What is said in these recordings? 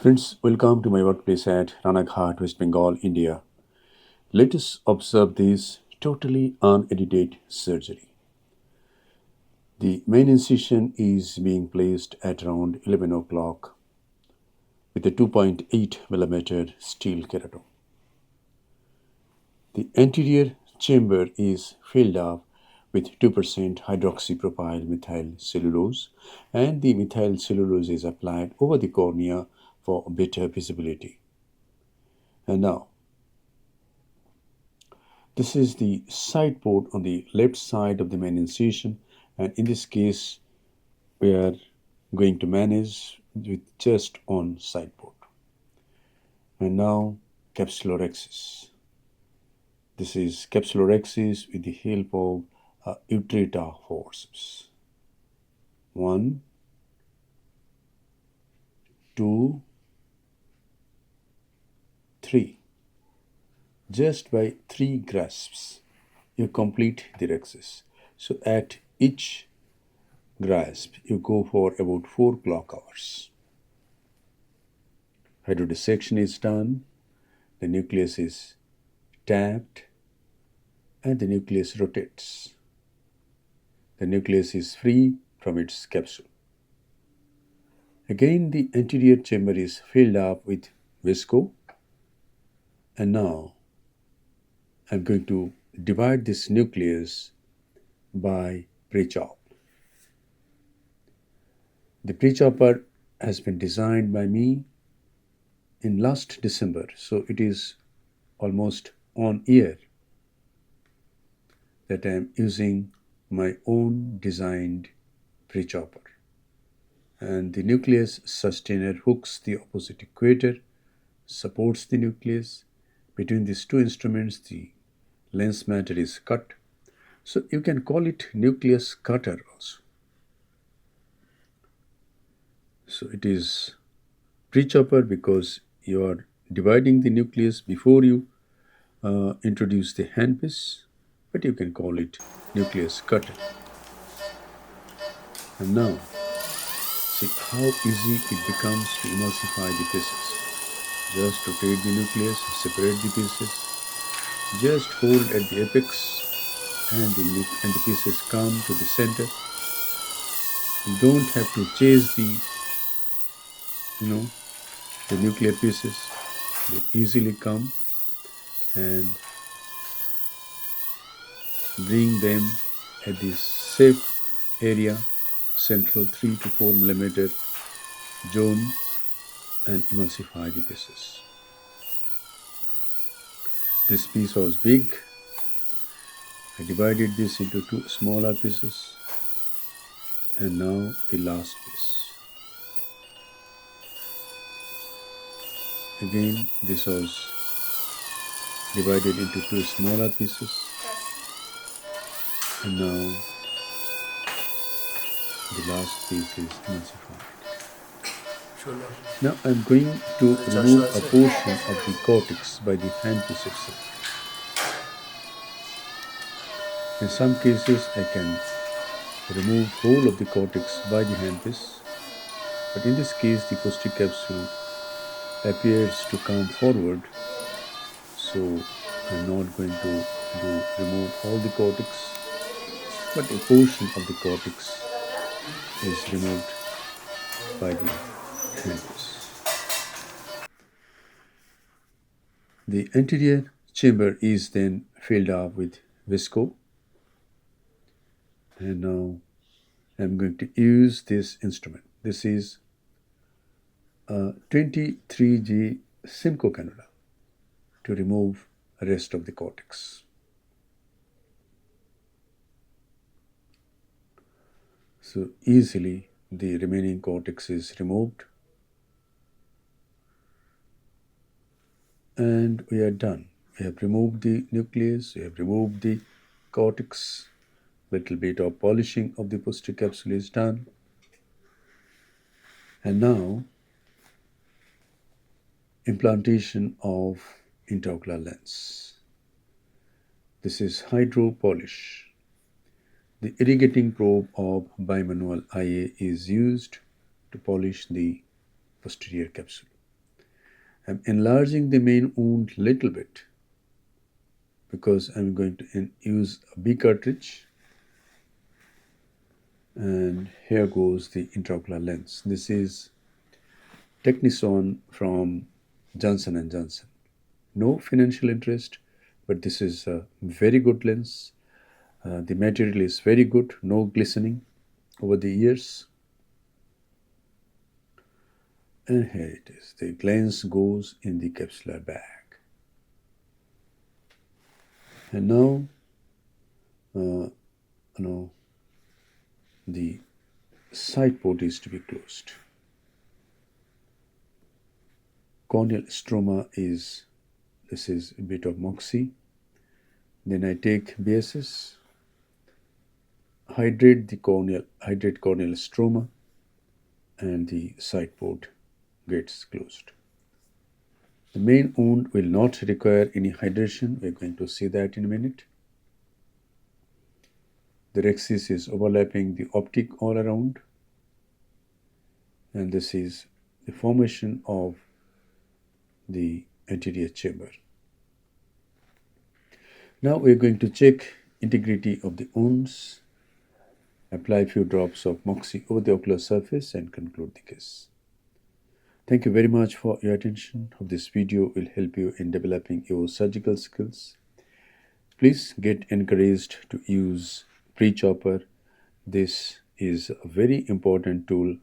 Friends, welcome to my workplace at Ranaghat, West Bengal, India. Let us observe this totally unedited surgery. The main incision is being placed at around 11 o'clock with a 2.8 millimeter steel keratome. The anterior chamber is filled up with 2% hydroxypropyl methyl cellulose, and the methyl cellulose is applied over the cornea for better visibility. And now, this is the side port on the left side of the main incision, and in this case we are going to manage with just on side port. And now Capsulorhexis. This is Capsulorhexis with the help of Oertli forceps. 1, 2, 3. Just by 3 grasps, you complete the rhexis. So at each grasp, you go for about 4 clock hours. Hydrodissection is done, the nucleus is tapped, and the nucleus rotates. The nucleus is free from its capsule. Again, the anterior chamber is filled up with visco, and now I'm going to divide this nucleus by pre-chop. The pre-chopper has been designed by me in last December, so it is almost on year that I am using my own designed pre-chopper. And the nucleus sustainer hooks the opposite equator, supports the nucleus. Between these two instruments, the lens matter is cut. So you can call it Nucleus Cutter also. So it is pre-chopper because you are dividing the nucleus before you introduce the handpiece, but you can call it Nucleus Cutter. And now, see how easy it becomes to emulsify the pieces. Just rotate the nucleus, separate the pieces, just hold at the apex, and the pieces come to the center. You don't have to chase the nuclear pieces. They easily come and bring them at this safe area, central 3 to 4 millimeter zone, and emulsify the pieces. This piece was big. I divided this into 2 smaller pieces, and now the last piece. Again, this was divided into 2 smaller pieces, and now the last piece is emulsified. Now I am going to remove a portion of the cortex by the handpiece itself. In some cases I can remove whole of the cortex by the handpiece, but in this case the posterior capsule appears to come forward, so I am not going to remove all the cortex, but a portion of the cortex is removed by the handpiece. The anterior chamber is then filled up with visco, and now I am going to use this instrument. This is a 23G Simcoe cannula to remove the rest of the cortex. So easily the remaining cortex is removed, and we are done. We have removed the nucleus, we have removed the cortex, little bit of polishing of the posterior capsule is done, and now implantation of intraocular lens. This is hydro polish. The irrigating probe of bimanual IA is used to polish the posterior capsule. I'm enlarging the main wound little bit because I'm going to use a B cartridge, and here goes the intraocular lens. This is Technison from Johnson and Johnson. No financial interest, but this is a very good lens. The material is very good, no glistening over the years. And here it is. The lens goes in the capsular bag. And now, the side port is to be closed. Corneal stroma is, this is a bit of moxie. Then I take BSS, hydrate corneal stroma, and the side port gets closed. The main wound will not require any hydration. We're going to see that in a minute. The rhexis is overlapping the optic all around, and this is the formation of the anterior chamber. Now we're going to check integrity of the wounds, apply a few drops of moxie over the ocular surface, and conclude the case. Thank you very much for your attention. Hope this video will help you in developing your surgical skills. Please get encouraged to use PRECHOPPER. This is a very important tool,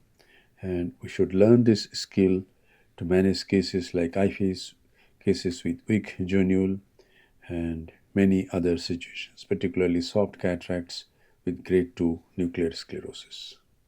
and we should learn this skill to manage cases like IFACE, cases with weak geniole, and many other situations, particularly soft cataracts with grade 2 nuclear sclerosis.